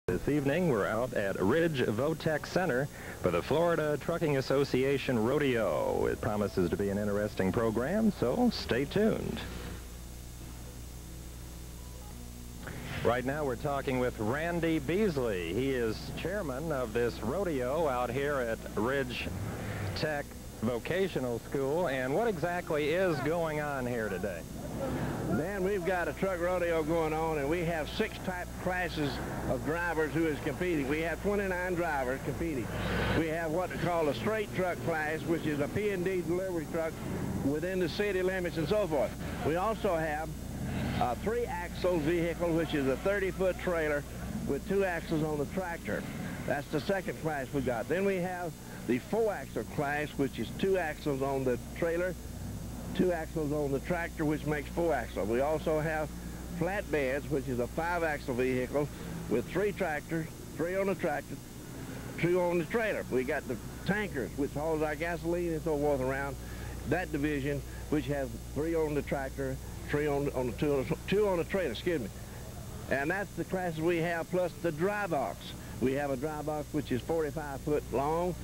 This evening, we're out at Ridge Votech Center for the Florida Trucking Association Rodeo. It promises to be an interesting program, so stay tuned. Right now, we're talking with Randy Beasley. He is chairman of this rodeo out here at Ridge Tech Vocational School. And what exactly is going on here today? Dan, we've got a truck rodeo going on, and we have 6 type classes of drivers who is competing. We have 29 drivers competing. We have what we call a straight truck class, which is a P&D delivery truck within the city limits and so forth. We also have a 3-axle vehicle, which is a 30-foot trailer with 2 axles on the tractor. That's the second class we got. Then we have the 4-axle class, which is 2 axles on the trailer, 2 axles on the tractor, which makes 4 axle. We also have flatbeds, which is a 5-axle vehicle with 3 tractors, 3 on the tractor, 2 on the trailer. We got the tankers, which hauls our gasoline and so forth around that division, which has 3 on the tractor, 3 on the 2 on the trailer, excuse me. And that's the classes we have, plus the dry box. We have a dry box which is 45 foot long,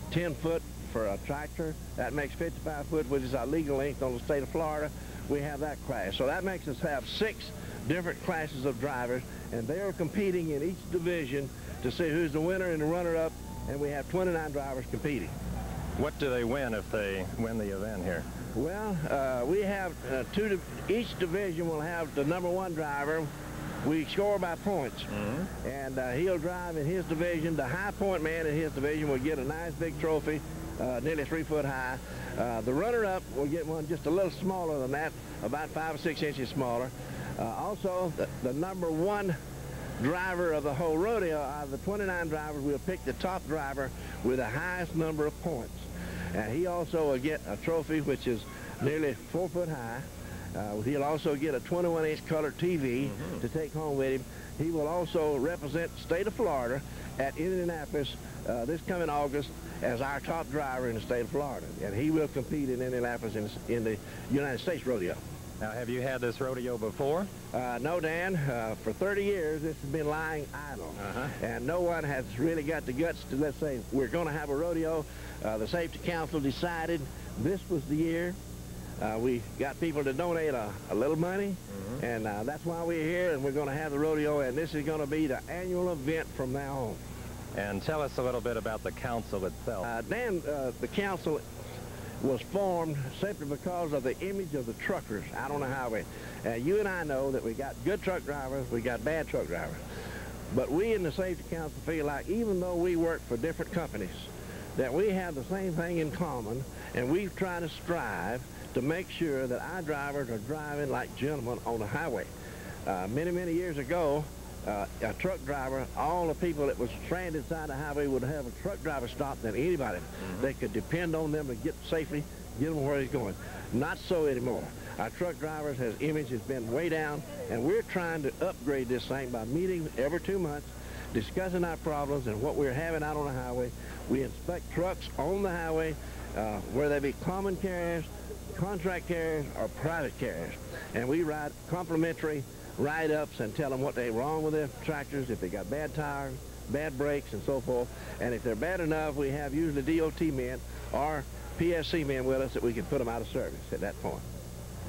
10 foot for a tractor. That makes 55 foot, which is our legal length on the state of Florida. We have that class. So that makes us have 6 different classes of drivers, and they are competing in each division to see who's the winner and the runner-up, and we have 29 drivers competing. What do they win if they win the event here? Well, we have each division will have the #1 driver. We score by points, and he'll drive in his division. The high point man in his division will get a nice big trophy, nearly 3 foot high. The runner-up will get one just a little smaller than that, about 5 or 6 inches smaller. Also, the #1 driver of the whole rodeo, out of the 29 drivers, we'll pick the top driver with the highest number of points. And he also will get a trophy which is nearly 4 foot high. He'll also get a 21-inch color TV to take home with him. He will also represent the state of Florida at Indianapolis this coming August as our top driver in the state of Florida. And he will compete in Indianapolis in the United States Rodeo. Now, have you had this rodeo before? No, Dan. For 30 years, this has been lying idle. And no one has really got the guts to, let's say, we're going to have a rodeo. The Safety Council decided this was the year. We got people to donate a little money, and that's why we're here, and we're going to have the rodeo, and this is going to be the annual event from now on. And tell us a little bit about the council itself. Dan, the council was formed simply because of the image of the truckers out on the highway. You and I know that we got good truck drivers, we got bad truck drivers. But we in the Safety Council feel like even though we work for different companies, that we have the same thing in common, and we try to strive to make sure that our drivers are driving like gentlemen on the highway. Many, many years ago, a truck driver, all the people that was stranded inside the highway would have a truck driver stop than anybody. They could depend on them to get safely, get them where he's going. Not so anymore. Our truck drivers, his image has been way down, and we're trying to upgrade this thing by meeting every 2 months, discussing our problems and what we're having out on the highway. We inspect trucks on the highway, whether they be common carriers, contract carriers, or private carriers. And we write complimentary write-ups and tell them what they're wrong with their tractors, if they got bad tires, bad brakes, and so forth. And if they're bad enough, we have usually DOT men or PSC men with us that we can put them out of service at that point.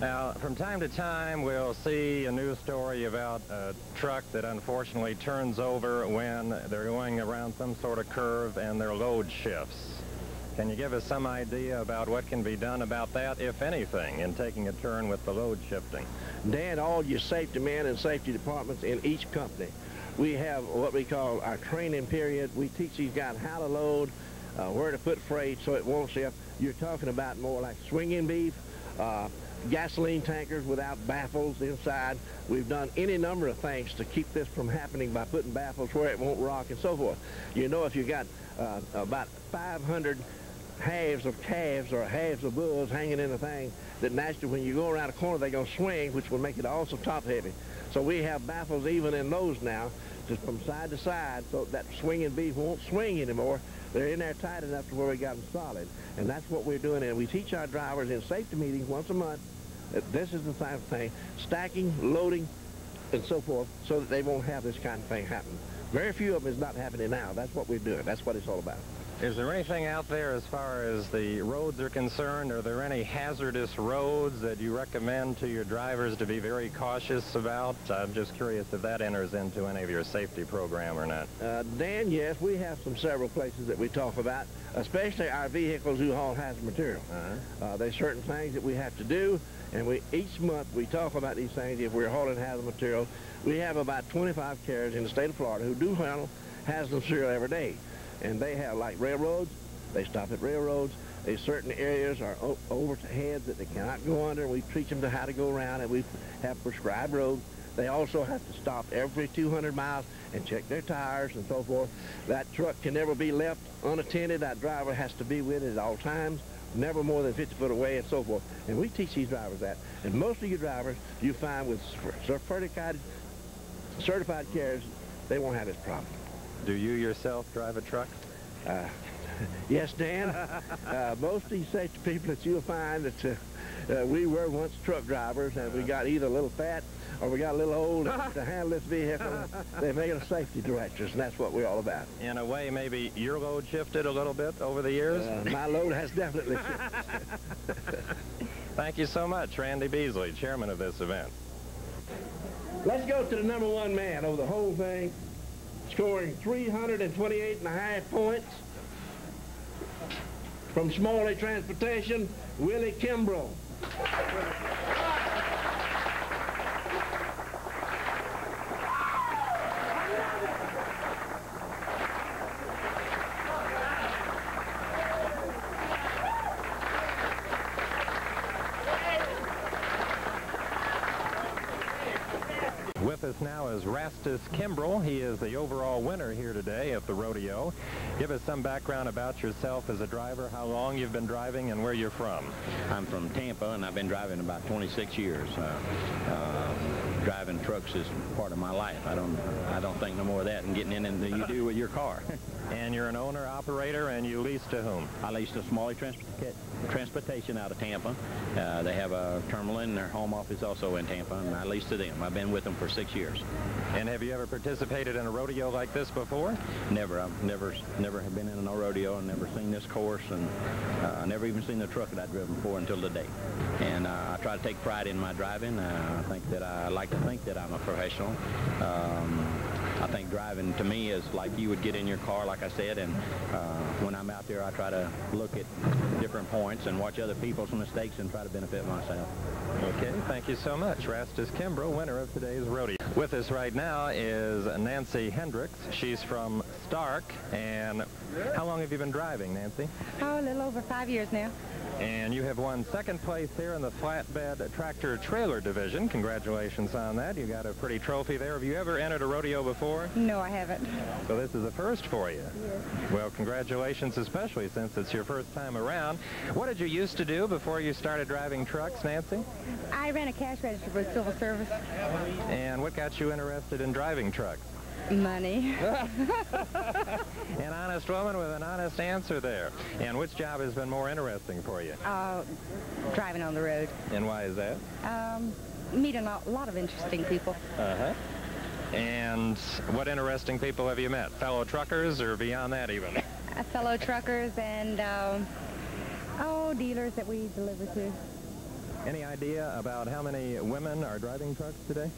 Now, from time to time, we'll see a news story about a truck that unfortunately turns over when they're going around some sort of curve and their load shifts. Can you give us some idea about what can be done about that, if anything, in taking a turn with the load shifting? Dan, all your safety men and safety departments in each company, we have what we call our training period. We teach these guys how to load, where to put freight so it won't shift. You're talking about more like swinging beef, gasoline tankers without baffles inside. We've done any number of things to keep this from happening by putting baffles where it won't rock and so forth. You know, if you got about 500 halves of calves or halves of bulls hanging in the thing, that naturally when you go around a corner they're going to swing, which will make it also top heavy. So we have baffles even in those now, just from side to side, so that swinging beef won't swing anymore. They're in there tight enough to where we got them solid. And that's what we're doing. And we teach our drivers in safety meetings once a month that this is the same thing, stacking, loading, and so forth, so that they won't have this kind of thing happen. Very few of them is not happening now. That's what we're doing. That's what it's all about. Is there anything out there as far as the roads are concerned? Are there any hazardous roads that you recommend to your drivers to be very cautious about? I'm just curious if that enters into any of your safety program or not. Dan, yes, we have several places that we talk about, especially our vehicles who haul hazardous material. There's certain things that we have to do, and each month we talk about these things. If we're hauling hazardous material, we have about 25 carriers in the state of Florida who do handle hazardous material every day. And they have, like railroads, they stop at railroads. There's certain areas are overhead that they cannot go under, and we teach them to how to go around, and we have prescribed roads. They also have to stop every 200 miles and check their tires and so forth. That truck can never be left unattended. That driver has to be with it at all times, never more than 50 foot away and so forth. And we teach these drivers that. And most of your drivers, you find with certified carriers, they won't have this problem. Do you yourself drive a truck? Yes, Dan. Most of these safety people that you'll find that we were once truck drivers, and we got either a little fat or we got a little old to handle this vehicle. They made us safety directors, and that's what we're all about. In a way, maybe your load shifted a little bit over the years? My load has definitely shifted. Thank you so much, Randy Beasley, chairman of this event. Let's go to the #1 man over the whole thing, scoring 328.5 points. From Smalley Transportation, Willie Kimbrough. With us now is Rastus Kimbrell. He is the overall winner here today at the rodeo. Give us some background about yourself as a driver, how long you've been driving, and where you're from. I'm from Tampa, and I've been driving about 26 years. Driving trucks is part of my life. I don't think no more of that and getting in than you do with your car. And you're an owner, operator, and you lease to whom? I lease to Smalley Transportation out of Tampa. They have a terminal in their home office also in Tampa, and I lease to them. I've been with them for 6 years. And have you ever participated in a rodeo like this before? Never. I've never have been in a rodeo and never seen this course, and never even seen the truck that I've driven before until today. And I try to take pride in my driving. I like to think that I'm a professional. I think driving to me is like you would get in your car, like I said, and when I'm out there I try to look at different points and watch other people's mistakes and try to benefit myself. Okay, thank you so much. Rastus Kimbrough, winner of today's rodeo. With us right now is Nancy Hendricks. She's from Stark. And how long have you been driving, Nancy? Oh, a little over 5 years now. And you have won second place here in the flatbed tractor trailer division. Congratulations on that. You got a pretty trophy there. Have you ever entered a rodeo before? No, I haven't. So this is a first for you. Yes. Well, congratulations, especially since it's your first time around. What did you used to do before you started driving trucks, Nancy? I ran a cash register for civil service. And what got you interested in driving trucks? Money. An honest woman with an honest answer there. And which job has been more interesting for you? Driving on the road. And why is that? Meeting a lot of interesting people. Uh-huh. And what interesting people have you met? Fellow truckers or beyond that even? Fellow truckers and, dealers that we deliver to. Any idea about how many women are driving trucks today?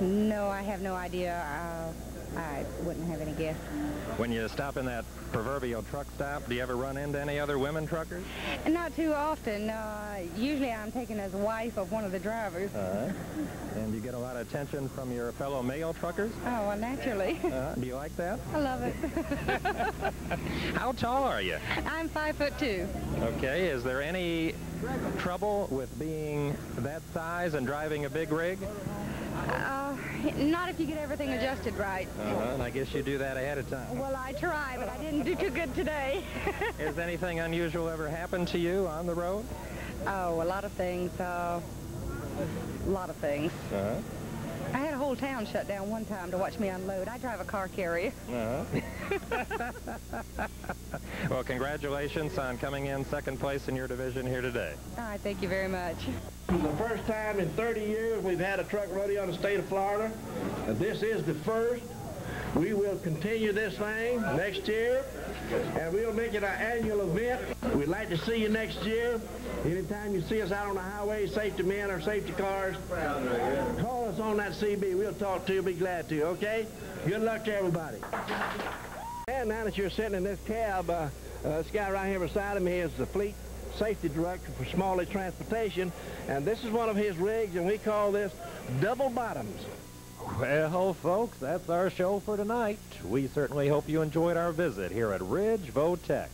No, I have no idea. I wouldn't have any guess. When you stop in that proverbial truck stop, do you ever run into any other women truckers? Not too often. Usually I'm taken as wife of one of the drivers. And you get a lot of attention from your fellow male truckers? Oh, well, naturally. Do you like that? I love it. How tall are you? I'm 5'2". Okay, is there any trouble with being that size and driving a big rig? Not if you get everything adjusted right. And I guess you do that ahead of time. Well, I try, but I didn't do too good today. Has anything unusual ever happened to you on the road? Oh, a lot of things. A lot of things. I had a whole town shut down one time to watch me unload. I drive a car carrier. Well, congratulations on coming in second place in your division here today. All right, thank you very much. For the first time in 30 years we've had a truck rodeo in the state of Florida. This is the first. We will continue this thing next year, and we'll make it our annual event. We'd like to see you next year. Anytime you see us out on the highway, safety men or safety cars, call us on that CB. We'll talk to you, be glad to, okay? Good luck to everybody. And now that you're sitting in this cab, this guy right here beside me is the fleet safety director for Smalley Transportation, and this is one of his rigs, and we call this double bottoms. Well, folks, that's our show for tonight. We certainly hope you enjoyed our visit here at Ridge Votech.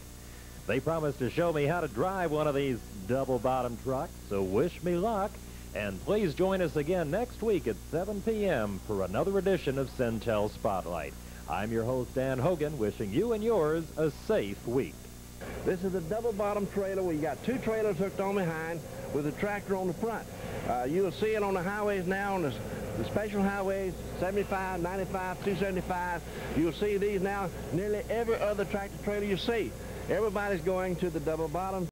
They promised to show me how to drive one of these double-bottom trucks, so wish me luck. And please join us again next week at 7 p.m. for another edition of Centel Spotlight. I'm your host, Dan Hogan, wishing you and yours a safe week. This is a double-bottom trailer. We got two trailers hooked on behind with a tractor on the front. You'll see it on the highways now, on the special highways, 75, 95, 275. You'll see these now nearly every other tractor trailer you see. Everybody's going to the double bottom.